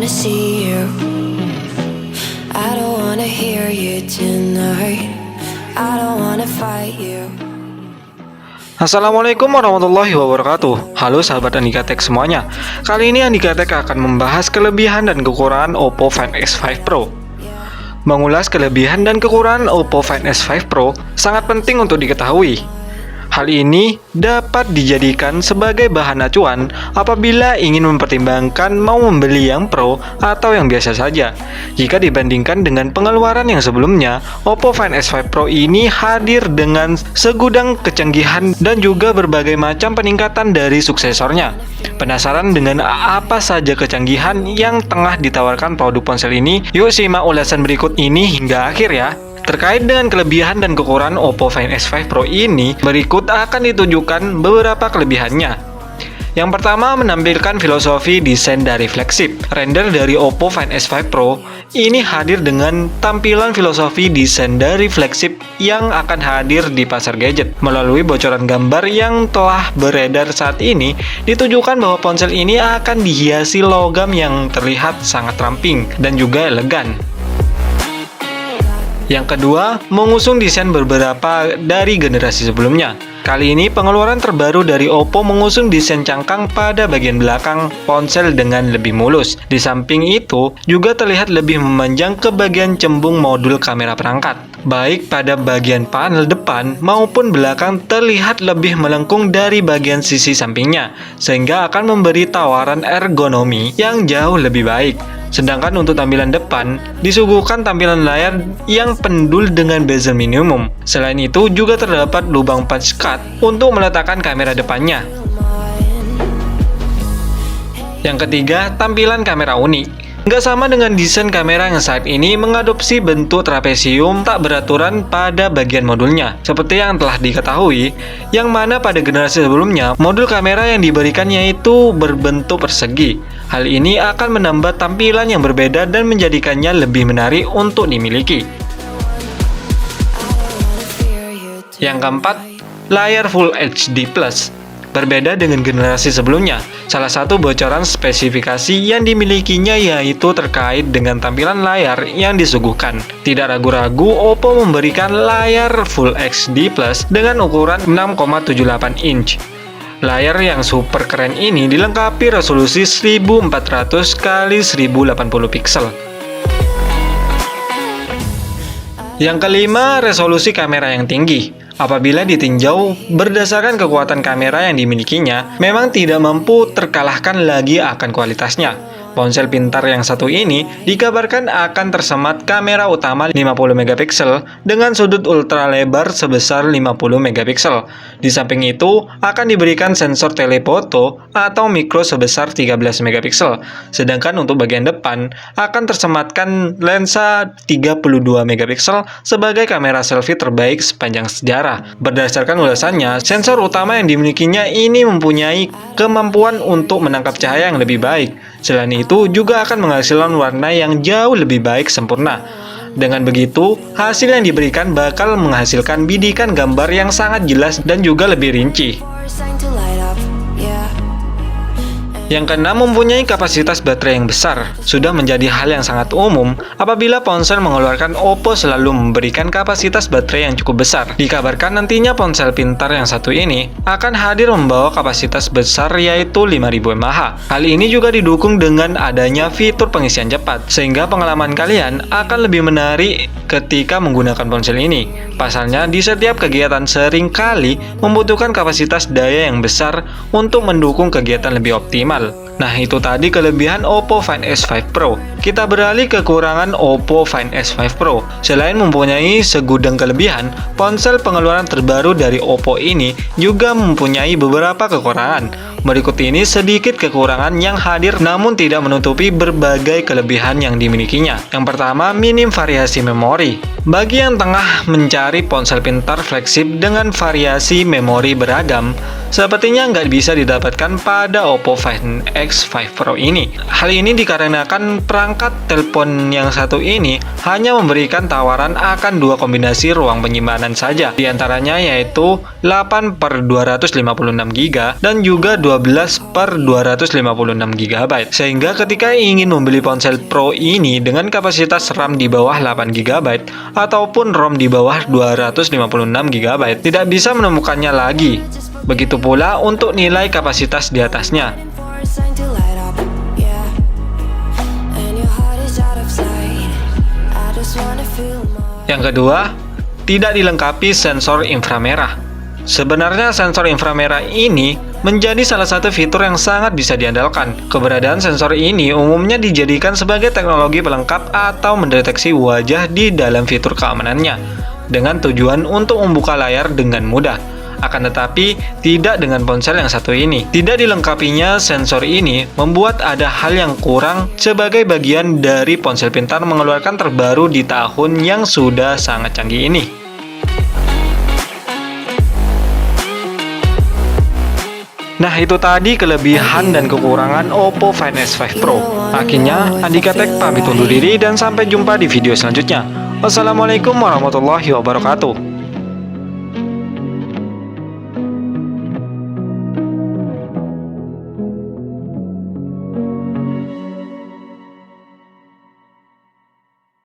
see you. I don't wanna hear you tonight. I don't wanna fight you. Assalamualaikum warahmatullahi wabarakatuh. Halo sahabat Andika Tech semuanya. Kali ini Andika Tech akan membahas kelebihan dan kekurangan Oppo Find S5 Pro. Mengulas kelebihan dan kekurangan Oppo Find S5 Pro sangat penting untuk diketahui. Hal ini dapat dijadikan sebagai bahan acuan apabila ingin mempertimbangkan mau membeli yang Pro atau yang biasa saja. Jika dibandingkan dengan pengeluaran yang sebelumnya, Oppo Find S5 Pro ini hadir dengan segudang kecanggihan dan juga berbagai macam peningkatan dari suksesornya. Penasaran dengan apa saja kecanggihan yang tengah ditawarkan produk ponsel ini? Yuk simak ulasan berikut ini hingga akhir ya. Terkait dengan kelebihan dan kekurangan Oppo Find S5 Pro ini, berikut akan ditunjukkan beberapa kelebihannya. Yang pertama, menampilkan filosofi desain dari flagship. Render dari Oppo Find S5 Pro ini hadir dengan tampilan filosofi desain dari flagship yang akan hadir di pasar gadget. Melalui bocoran gambar yang telah beredar saat ini, ditujukan bahwa ponsel ini akan dihiasi logam yang terlihat sangat ramping dan juga elegan. Yang kedua, mengusung desain beberapa dari generasi sebelumnya. Kali ini pengeluaran terbaru dari Oppo mengusung desain cangkang pada bagian belakang ponsel dengan lebih mulus. Di samping itu, juga terlihat lebih memanjang ke bagian cembung modul kamera perangkat. Baik pada bagian panel depan maupun belakang terlihat lebih melengkung dari bagian sisi sampingnya, sehingga akan memberi tawaran ergonomi yang jauh lebih baik. Sedangkan untuk tampilan depan, disuguhkan tampilan layar yang pendul dengan bezel minimum. Selain itu, juga terdapat lubang punch card untuk meletakkan kamera depannya. Yang ketiga, tampilan kamera unik. Nggak sama dengan desain kamera yang saat ini mengadopsi bentuk trapesium tak beraturan pada bagian modulnya. Seperti yang telah diketahui, yang mana pada generasi sebelumnya, modul kamera yang diberikannya itu berbentuk persegi. Hal ini akan menambah tampilan yang berbeda dan menjadikannya lebih menarik untuk dimiliki. Yang keempat, layar Full HD+. Berbeda dengan generasi sebelumnya, salah satu bocoran spesifikasi yang dimilikinya yaitu terkait dengan tampilan layar yang disuguhkan. Tidak ragu-ragu, Oppo memberikan layar Full HD Plus dengan ukuran 6,78 inch. Layar yang super keren ini dilengkapi resolusi 1400 x 1080 pixel. Yang kelima, resolusi kamera yang tinggi. Apabila ditinjau berdasarkan kekuatan kamera yang dimilikinya, memang tidak mampu terkalahkan lagi akan kualitasnya. Ponsel pintar yang satu ini dikabarkan akan tersemat kamera utama 50 megapiksel dengan sudut ultra lebar sebesar 50 megapiksel. Di samping itu, akan diberikan sensor telefoto atau mikro sebesar 13 megapiksel. Sedangkan untuk bagian depan, akan tersematkan lensa 32 megapiksel sebagai kamera selfie terbaik sepanjang sejarah. Berdasarkan ulasannya, sensor utama yang dimilikinya ini mempunyai kemampuan untuk menangkap cahaya yang lebih baik. Selain itu, juga akan menghasilkan warna yang jauh lebih baik sempurna. Dengan begitu, hasil yang diberikan bakal menghasilkan bidikan gambar yang sangat jelas dan juga lebih rinci. Yang keenam, mempunyai kapasitas baterai yang besar. Sudah menjadi hal yang sangat umum apabila ponsel mengeluarkan Oppo selalu memberikan kapasitas baterai yang cukup besar. Dikabarkan nantinya ponsel pintar yang satu ini akan hadir membawa kapasitas besar yaitu 5000 mAh. Hal ini juga didukung dengan adanya fitur pengisian cepat, sehingga pengalaman kalian akan lebih menarik ketika menggunakan ponsel ini. Pasalnya, di setiap kegiatan sering kali membutuhkan kapasitas daya yang besar untuk mendukung kegiatan lebih optimal. Nah, itu tadi kelebihan Oppo Find S5 Pro. Kita beralih ke kekurangan Oppo Find S5 Pro. Selain mempunyai segudang kelebihan, ponsel pengeluaran terbaru dari Oppo ini juga mempunyai beberapa kekurangan. Berikut ini sedikit kekurangan yang hadir namun tidak menutupi berbagai kelebihan yang dimilikinya. Yang pertama, minim variasi memori. Bagi yang tengah mencari ponsel pintar flagship dengan variasi memori beragam, sepertinya nggak bisa didapatkan pada Oppo Find X5 Pro ini. Hal ini dikarenakan perangkat telepon yang satu ini hanya memberikan tawaran akan dua kombinasi ruang penyimpanan saja, diantaranya yaitu 8/256 GB dan juga 12/256 GB. Sehingga ketika ingin membeli ponsel Pro ini dengan kapasitas RAM di bawah 8 GB ataupun ROM di bawah 256 GB, tidak bisa menemukannya lagi. Begitu pula untuk nilai kapasitas di atasnya. For a sign to light up, yeah. And your heart is out of sight. I just wanna feel more. Yang kedua, tidak dilengkapi sensor inframerah. Sebenarnya sensor inframerah ini menjadi salah satu fitur yang sangat bisa diandalkan. Keberadaan sensor ini umumnya dijadikan sebagai teknologi pelengkap atau mendeteksi wajah di dalam fitur keamanannya, dengan tujuan untuk membuka layar dengan mudah. Akan tetapi, tidak dengan ponsel yang satu ini. Tidak dilengkapinya sensor ini membuat ada hal yang kurang sebagai bagian dari ponsel pintar mengeluarkan terbaru di tahun yang sudah sangat canggih ini. Nah, itu tadi kelebihan dan kekurangan Oppo Find X5 Pro. Akhirnya, Andika Tech pamit undur diri dan sampai jumpa di video selanjutnya. Wassalamualaikum warahmatullahi wabarakatuh.